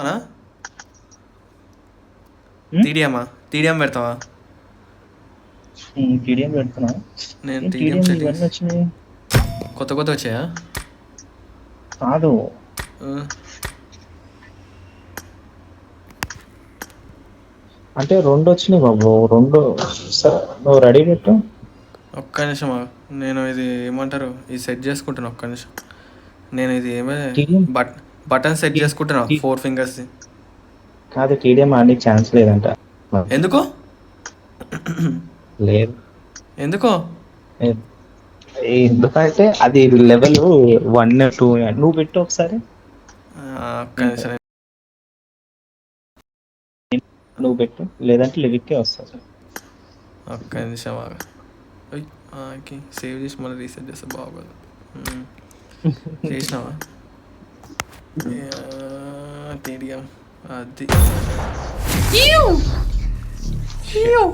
అనా టీడీఎమ్మా టీడీఎం పెడతావా? టీడీఎం పెడుతున్నా. నేను టీడీఎం టీడీఎం ఇవన్నీ సెట్టింగ్స్ వచ్చినాయి కొత్త వచ్చాయా? కాదు. అంటే 2 వచ్చినాయి బాబు. 2 సరే నువ్వు రెడీ పెట్టు. ఒక్క నిమిషం నేను ఇది ఏమంటారు ఇది సెట్ చేసుకుంటున్నా. ఒక్క నిమిషం నేను ఇది టీడీఎం బటన్ సెట్ చేసుకుంటున్నా 4 ఫింగర్స్. కాదు, టీడీఎం ఆడడానికి ఛాన్స్ లేదంట. ఎందుకో లేదు. ఎందుకో ఎందుకంటే అది లెవెల్ 1 2 నువ్వు పెట్టు ఒకసారి. ఒక్క నిమిషం నువ్వు పెట్టు, లేదంటే లివిక్కే వస్తుంది. ఒక్క నిమిషం సేవ్ చేసి మళ్ళీ రీసెట్ చేస్తే బాగోదు. చేసినావా? టీడీఎం అది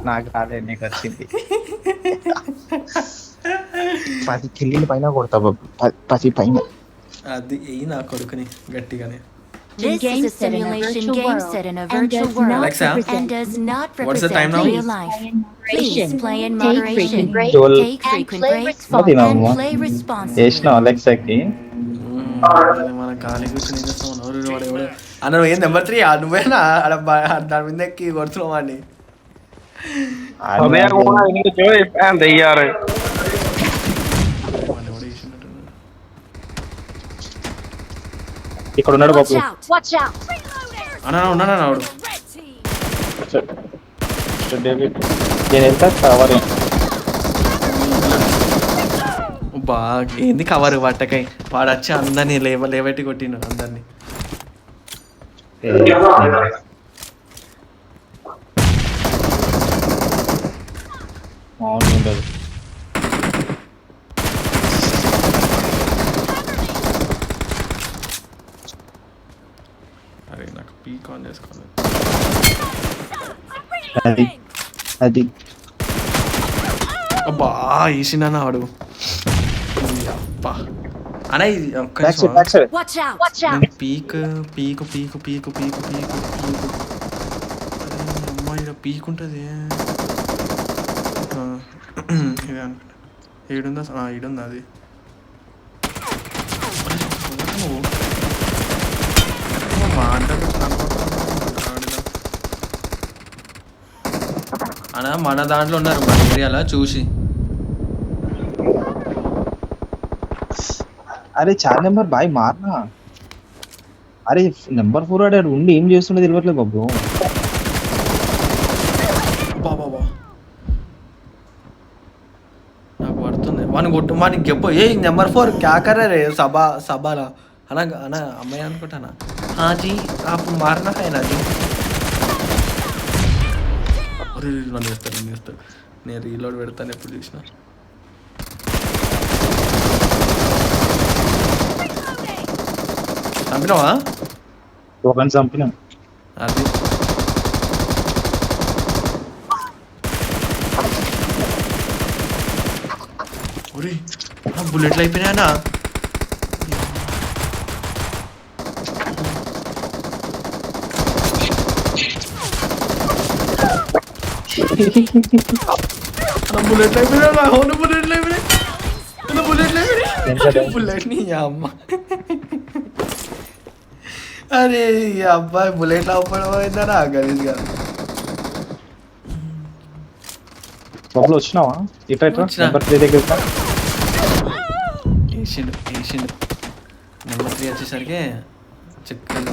నాకు రాలేదు, నీకు వచ్చింది. 10 కిల్లీల పైన కొడతా బాబు, 10 పైన. అది నా కొడుకుని గట్టిగానే. This is a simulation game set in a virtual world Alexa, and does not what's the time represent now? real life. Please play in moderation, take frequent breaks, and play responsibly. చేసిన అలెక్సాకి మన ఖాళీ కూర్చొని అన్న నువ్వు ఏం number 3 నువ్వేనా దాని మీద ఎక్కి కొడుతున్నావు అని. ఇక్కడ ఉన్నాడు బాబు. అన్నా ఉన్నాడా వాడు? నేను ఎంత కవర్ ఏంది కవర్ పట్టకాయ వాడు వచ్చి అందరినీ లేవట్టి కొట్టిండు అందరినీ. మామూలుగా ఉండదు. అరే నాకు పీక్ ఆన్ చేసుకోవాలి. అది అబ్బా వేసిండా వాడు. అబ్బా అన్న ఇది ఒక్క పీక్ పీకు పీకు పీకు పీకు పీకు పీకు అమ్మాయి పీక్ ఉంటుంది. ఇది అనుకుంటా ఏడుందా? ఈడుందా అది? అన్నా మన దాంట్లో ఉన్నారు మన ఏరియాలో చూసి. అరే 4 నెంబర్ బాయ్ మారనా. అరే నెంబర్ 4 ఆడాడు ఉండి ఏం చేస్తుండే తెలియట్లేదు బాబు. బాబా నాకు పడుతుంది వాని కొట్టు వానికి చెప్పు. ఏ నెంబర్ 4 క్యా కర్రే రే సభాలా అనా అమ్మాయి అనుకుంటానా. జీ आप मारना है ना जी. అరే నన్ను వేస్తాడు. నేను రీలోడ్ పెడతాను ఎప్పుడు చూసినా. చంపినావా? ఒకరిని చంపినా. అది ఒరే బుల్లెట్లు అయిపోయినాయనా. బుల్లెట్లు అయిపోయినా. అవును బుల్లెట్లు అయిపోయినాయి. బుల్లెట్ నీ అమ్మ. అరే ఈ అబ్బాయి బుల్లెట్లు అవ్వడం అయిందా గలీజ్గా. బాబులు వచ్చినావా? నెంబర్ 3 దగ్గర వేసిండు. నెంబర్ 3 వచ్చేసరికి చిక్కలు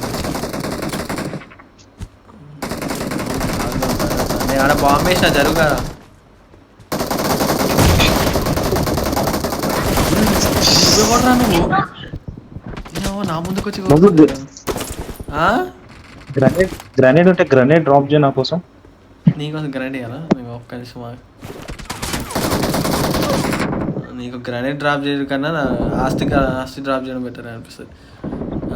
నేను ఆడ బాంబు వేసిన జరుగుగా. నువ్వెవడరా నువ్వు నా ముందుకు వచ్చి గ్రనేడ్ ఉంటే గ్రనేడ్ డ్రాప్ చేయ నా కోసం. నీకోసం గ్రనేడ్ ఇవ్వాలా? నీకు ఒక్క నిమిషం నీకు గ్రనేడ్ డ్రాప్ చేయడం కన్నా ఆస్తి డ్రాప్ చేయడం బెటర్ అనిపిస్తుంది.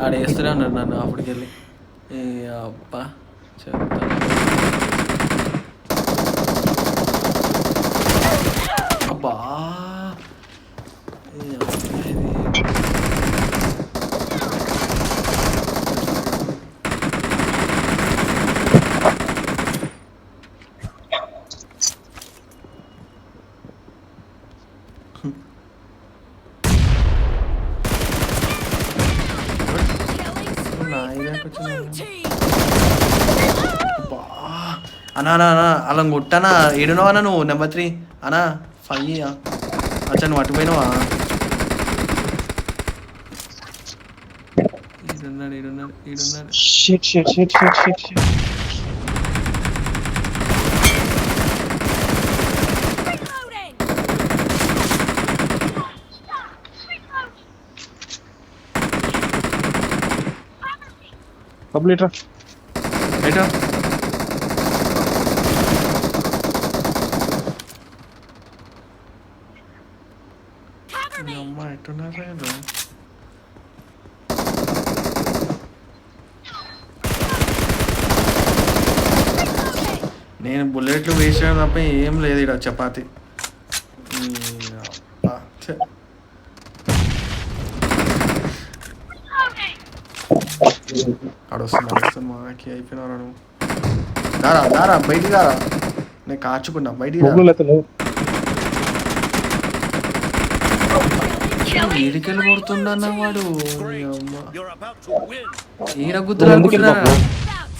ఆడ వేస్తూనే ఉన్నాడు నన్ను అప్పటికెళ్ళి. అబ్బా చెప్తా. అబ్బా అన్నా అన్నా అన్నా అలా కొట్టానా ఏడున్నావా అన్న నువ్వు నెంబర్ 3 అన్నా 5 అచ్చా నువ్వు అటుపోయినావా ఈడున్నాడు shit shit shit shit shit shit complete రా ఎటో అమ్మ ఎట్టున్నారా నేను బుల్లెట్లు వేస్ట్ చేయడం తప్ప ఏం లేదు ఇక్కడ చపాతి అడుస్తుంది మాకి అయిపోయినారా నువ్వు దారా దారా బయటికి దారా నేను కాచుకున్నా బయటికి ఏడికెళ్ళి కొడుతుండన్న వాడు ఈడ గుద్దురా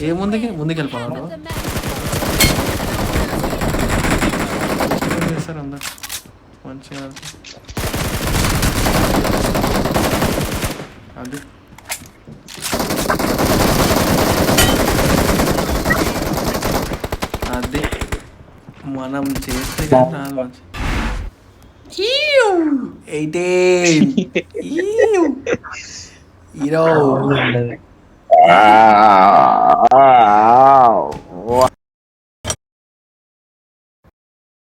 ఏ ముందుకెళ్ళిపోయాడు చేస్తారు అందరు మంచిగా అది అది మనం చేస్తే రాదు హీరో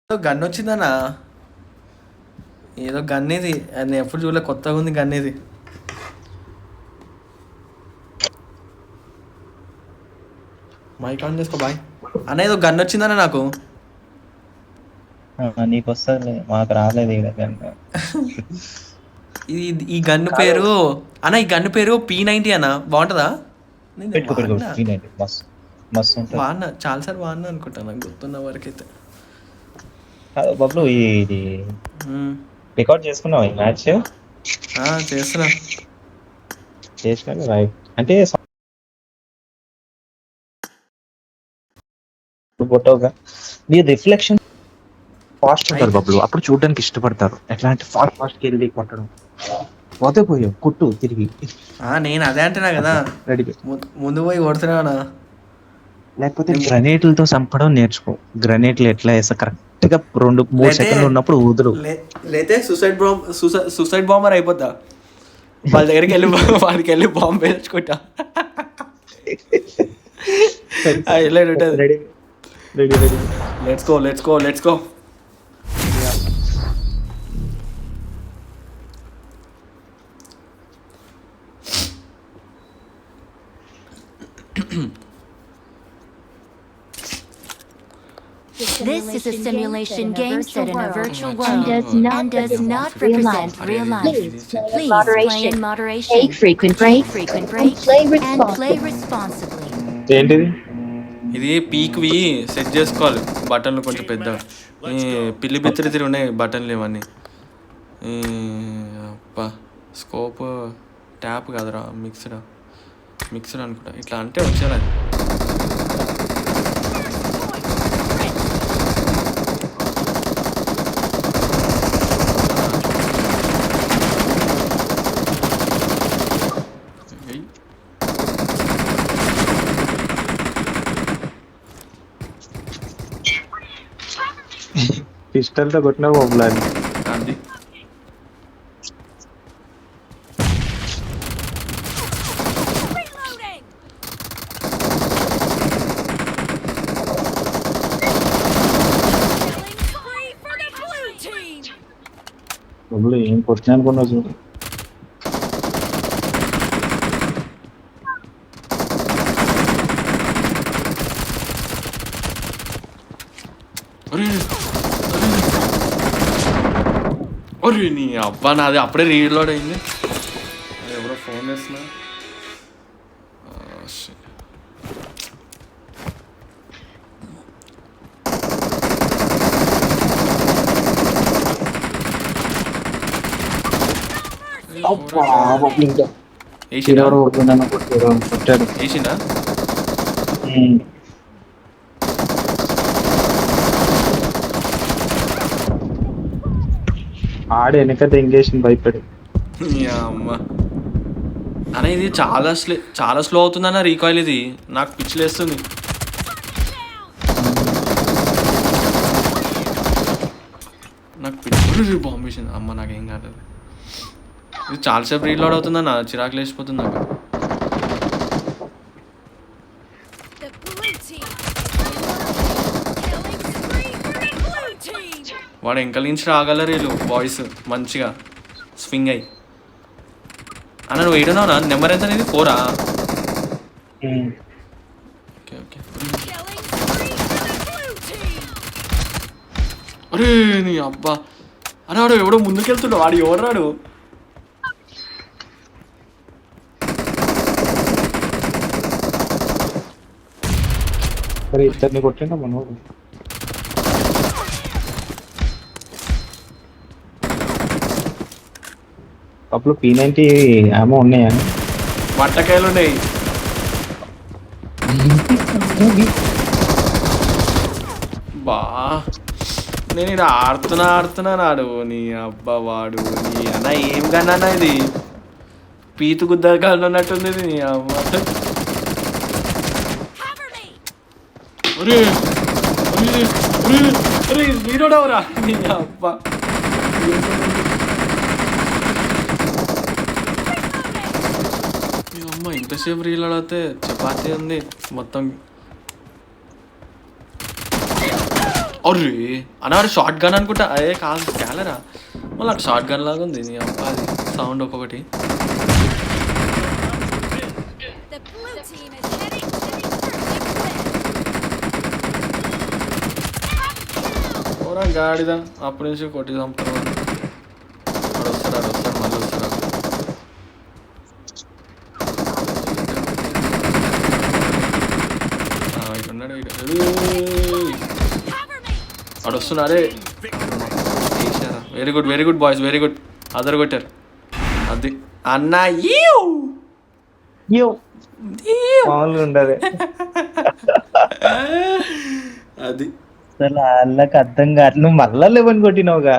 గన్ వచ్చిందన్నా ఏదో గన్ ఇది అది ఎప్పుడు చూడలే కొత్తగా ఉంది గన్ ఇది మైక్ ఆన్ చేసుకో బాయ్ అన్న ఏదో గన్ వచ్చిందన్న నాకు నీకు వస్తుంది మాకు రాలేదు ఇది ఈ గన్ను పేరు అన్న ఈ గన్ను పేరు P90 అన్న బాగుంటుందా వాడినా చాలాసార్లు వాడినా అనుకుంటా నాకు గుర్తున్న వరకైతే బాబు ఇది రికార్డ్ చేసుకున్నావు ఈ మ్యాచ్ చేస్తున్నా రైట్ అంటే ఫోటోగా నీ రిఫ్లెక్షన్ ఫాస్ట్ ఉంటారు బబ్లు అప్పుడు చూడడానికి ఇష్టపడతారు ఎట్లాంటి ఫాస్ట్ వెళ్ళి కొట్టడం పోతే పోయావు కుట్టు తిరిగి నేను అదే అంటున్నా కదా రెడీ ముందు పోయి కొడుతున్నా లేకపోతే గ్రనేట్లతో చంపడం నేర్చుకో గ్రనేట్లు ఎట్లా వేస్తా కరెక్ట్ గా 2-3 సెకండ్లు ఉన్నప్పుడు ఊదురు లేతే సూసైడ్ బాంబర్ అయిపోతా వాళ్ళ దగ్గరికి వెళ్ళి వాడికి వెళ్ళి బాంబు వేసుకుంటా let's go This is a simulation game set in a virtual world and does not represent real life. Please play in moderation, take frequent breaks, and play responsibly. ఇది పీక్వి set చేసుకోవాలి బటన్లు కొంచెం పెద్ద పిల్లి బిత్తిరి తిరిగి ఉన్నాయి బటన్లు ఇవన్నీ అబ్బా స్కోప్ ట్యాప్ కాదురా మిక్సర్ అనుకుంటా ఇట్లా అంటే వచ్చారు అది పిస్టల్తో కొట్టినా బొబ్బులాని అది బొబ్బులు ఏం కొట్టినా అనుకున్నావు చూడు నీ అబ్బా నాది అప్పుడే రీలోడ్ అయింది ఎవరో ఫోన్ చేస్తున్నా వేసిండా ఎవరో కొడుతున్నాను కొట్టాడు. వేసిండా ఆడ వెనక ఎంగేషన్ భయపడి. అమ్మ అన్న ఇది చాలా స్లో అవుతుందన్న రీకాయిల్, ఇది నాకు పిచ్చిలేస్తుంది. నాకు పిచ్చి బాంబ్ వేసింది అమ్మ, నాకేం కాదు. ఇది చాలాసేపు రీలోడ్ అవుతుందన్న, చిరాకు లేచిపోతుంది నాకు. వాడు ఎంకల నుంచి రాగలరు వీళ్ళు బాయ్స్ మంచిగా స్వింగ్ అయ్యి. అన్న నువ్వు 8 ఉన్నావునా? నెంబర్ ఎంత అనేది 4? Okay okay. అరే నీ అబ్బా అరే వాడు ఎవడో ముందుకెళ్తుండు, వాడు ఎవరు రాడు. మరి ఇద్దరిని కొట్టిండా మనోడు. అప్పుడు P90 ఏమో ఉన్నాయా? వంటకాయలు ఉన్నాయి. బా నేను ఇక్కడ ఆడుతున్నా నాడు నీ అబ్బా వాడు నీ అన్న ఏం కన్నా ఇది పీతు గుద్దలు ఉన్నట్టుంది నీ అమ్మ. అరే అరే అరే అరే హీరోడవరా నీ అబ్బా. అమ్మ ఇంతసేపు రీలోడ్ అయితే చపాతీ ఉంది మొత్తం. అరే అన్నాడు షార్ట్ గన్ అనుకుంటా, అదే కాదు క్యాలరా, మళ్ళీ అటు షార్ట్ గన్ లాగా ఉంది నీ అబ్బా. అది సౌండ్ ఒక్కొక్కటి. ఓరా గాడిదా, అప్పటి నుంచి కొట్టి చంపుతారు. అక్కడ వస్తాడు మళ్ళీ వస్తాడు. ఇటున్నాడు అడు వస్తున్నాడే. Very good boys, very good. అదర్ కొట్టారు అది అన్న. ఉండదు అది అసలు వాళ్ళకి అర్థం కాదు. నువ్వు మళ్ళా 11 కొట్టినావుగా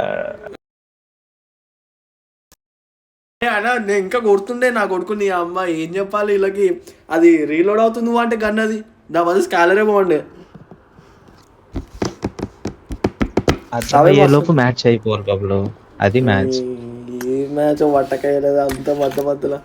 అన్న. నేను ఇంకా కొడుతుండే నా కొడుకు నీ అమ్మ. ఏం చెప్పాలి వీళ్ళకి, అది రీలోడ్ అవుతుంది నువ్వు అంటే గన్ అది నా వల్ల స్కాలరే బాగుండే. లోపు మ్యాచ్ అయిపోవాలి బాబులు, అది మ్యాచ్. ఏ మ్యాచ్ వట్టకాయలేదు అంత మధ్య మధ్యలో.